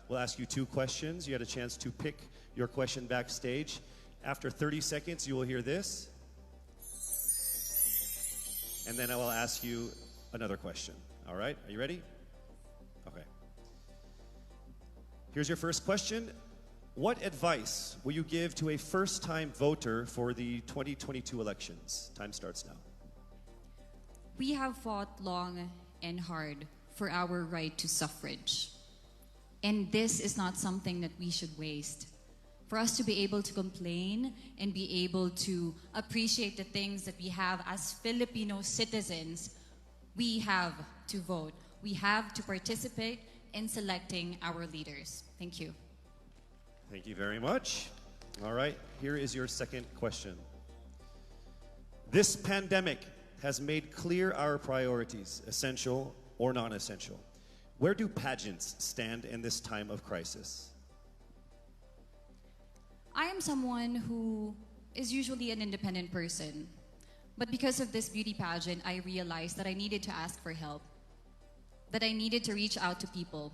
We'll ask you two questions. You had a chance to pick your question backstage. After 30 seconds, you will hear this. And then I will ask you another question. All right, are you ready? Okay. Here's your first question. What advice will you give to a first-time voter for the 2022 elections? Time starts now. We have fought long and hard for our right to suffrage. And this is not something that we should waste. For us to be able to complain and be able to appreciate the things that we have as Filipino citizens, we have to vote. We have to participate in selecting our leaders. Thank you. Thank you very much. All right, here is your second question. This pandemic has made clear our priorities, essential or non-essential. Where do pageants stand in this time of crisis? I am someone who is usually an independent person. But because of this beauty pageant, I realized that I needed to ask for help, that I needed to reach out to people.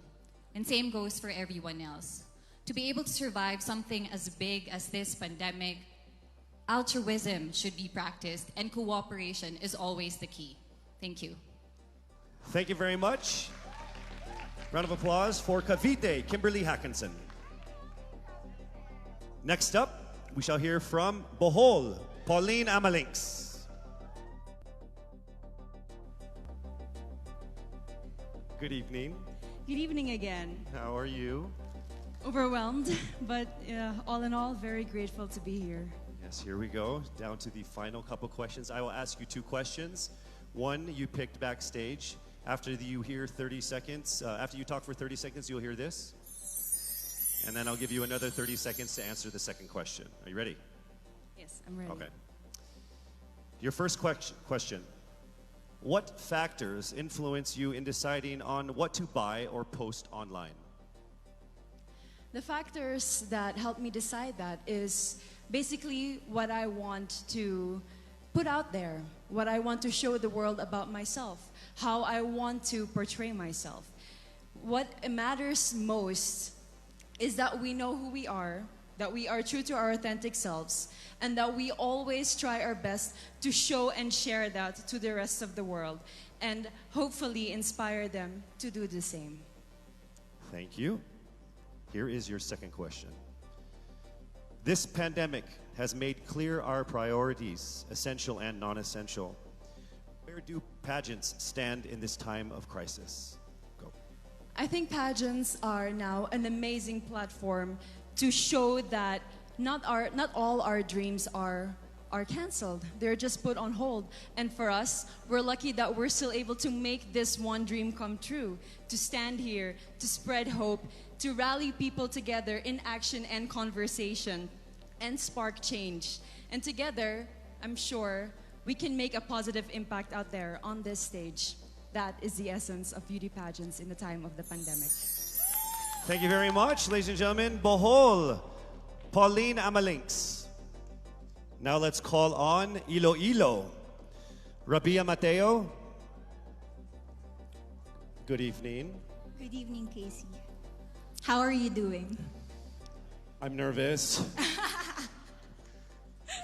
And same goes for everyone else. To be able to survive something as big as this pandemic, altruism should be practiced and cooperation is always the key. Thank you. Thank you very much. Round of applause for Cavite, Kimberly Hackinson. Next up, we shall hear from Bohol, Pauline Amalinks. Good evening. Good evening again. How are you? Overwhelmed, but all in all, very grateful to be here. Yes, here we go. Down to the final couple questions. I will ask you two questions. One you picked backstage. After you hear 30 seconds, after you talk for 30 seconds, you'll hear this. And then I'll give you another 30 seconds to answer the second question. Are you ready? Yes, I'm ready. Okay. Your first question. What factors influence you in deciding on what to buy or post online? The factors that help me decide that is basically what I want to put out there, what I want to show the world about myself, how I want to portray myself. What matters most is that we know who we are, that we are true to our authentic selves, and that we always try our best to show and share that to the rest of the world, and hopefully inspire them to do the same. Thank you. Here is your second question. This pandemic has made clear our priorities, essential and non-essential. Where do pageants stand in this time of crisis? Go. I think pageants are now an amazing platform to show that not all our dreams are canceled. They're just put on hold. And for us, we're lucky that we're still able to make this one dream come true, to stand here, to spread hope, to rally people together in action and conversation, and spark change. And together, I'm sure, we can make a positive impact out there on this stage. That is the essence of beauty pageants in the time of the pandemic. Thank you very much, ladies and gentlemen. Bohol, Pauline Amalinks. Now let's call on Iloilo, Rabia Mateo. Good evening. Good evening, Casey. How are you doing? I'm nervous.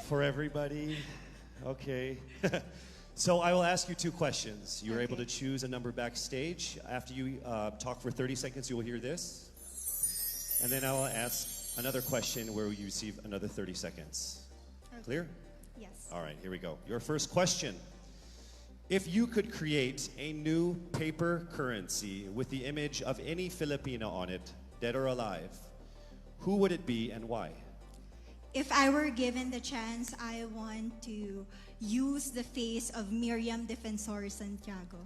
For everybody. Okay. So I will ask you two questions. You're able to choose a number backstage. After you talk for 30 seconds, you will hear this. And then I will ask another question where you receive another 30 seconds. Okay. Clear? Yes. All right, here we go. Your first question. If you could create a new paper currency with the image of any Filipino on it, dead or alive, who would it be and why? If I were given the chance, I want to use the face of Miriam Defensor Santiago.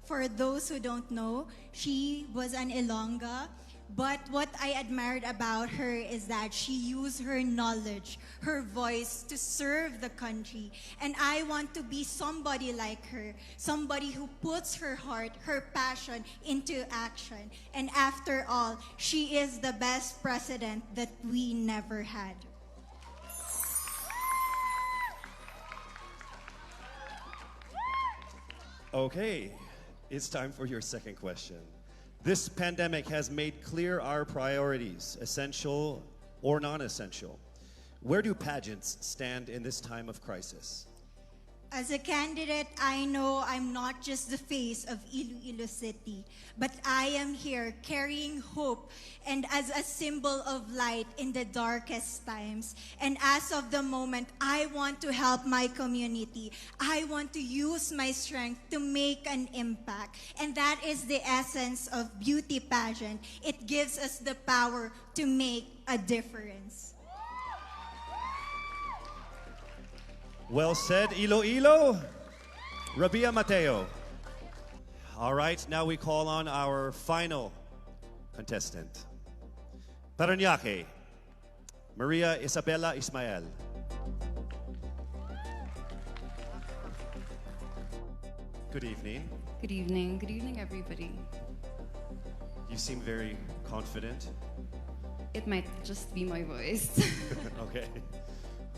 For those who don't know, she was an Ilongga, but what I admired about her is that she used her knowledge, her voice to serve the country. And I want to be somebody like her, somebody who puts her heart, her passion into action. And after all, she is the best president that we never had. Okay, it's time for your second question. This pandemic has made clear our priorities, essential or non-essential. Where do pageants stand in this time of crisis? As a candidate, I know I'm not just the face of Iloilo City, but I am here carrying hope and as a symbol of light in the darkest times. And as of the moment, I want to help my community. I want to use my strength to make an impact. And that is the essence of beauty pageant. It gives us the power to make a difference. Well said, Iloilo. Rabia Mateo. All right, now we call on our final contestant. Parañaque, Maria Isabella Ismael. Good evening. Good evening. Good evening, everybody. You seem very confident. It might just be my voice. Okay.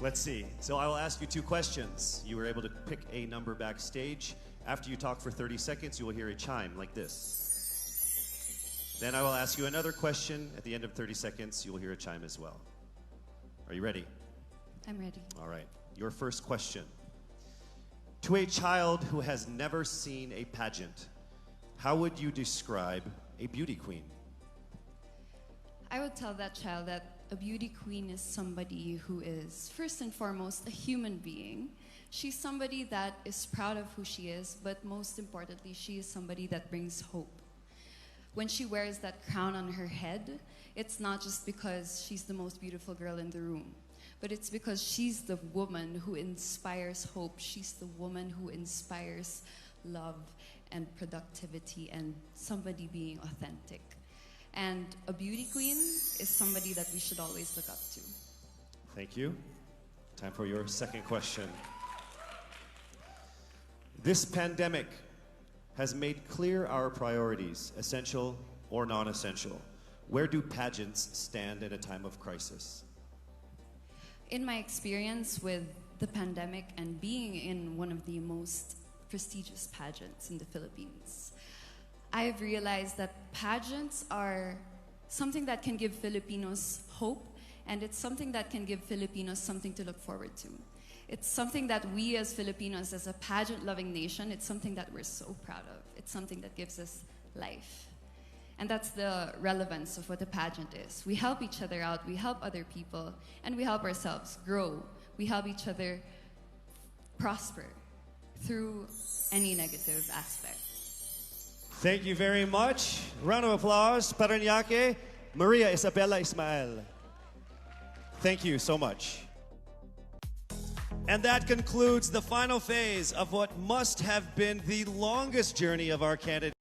Let's see. So I will ask you two questions. You were able to pick a number backstage. After you talk for 30 seconds, you will hear a chime like this. Then I will ask you another question. At the end of 30 seconds, you will hear a chime as well. Are you ready? I'm ready. All right. Your first question. To a child who has never seen a pageant, how would you describe a beauty queen? I would tell that child that a beauty queen is somebody who is, first and foremost, a human being. She's somebody that is proud of who she is, but most importantly, she is somebody that brings hope. When she wears that crown on her head, it's not just because she's the most beautiful girl in the room, but it's because she's the woman who inspires hope. She's the woman who inspires love and productivity and somebody being authentic. And a beauty queen is somebody that we should always look up to. Thank you. Time for your second question. This pandemic has made clear our priorities, essential or non-essential. Where do pageants stand in a time of crisis? In my experience with the pandemic and being in one of the most prestigious pageants in the Philippines, I've realized that pageants are something that can give Filipinos hope, and it's something that can give Filipinos something to look forward to. It's something that we as Filipinos, as a pageant-loving nation, it's something that we're so proud of. It's something that gives us life. And that's the relevance of what a pageant is. We help each other out, we help other people, and we help ourselves grow. We help each other prosper through any negative aspect. Thank you very much. Round of applause, Parañaque, Maria Isabella Ismael. Thank you so much. And that concludes the final phase of what must have been the longest journey of our candidate.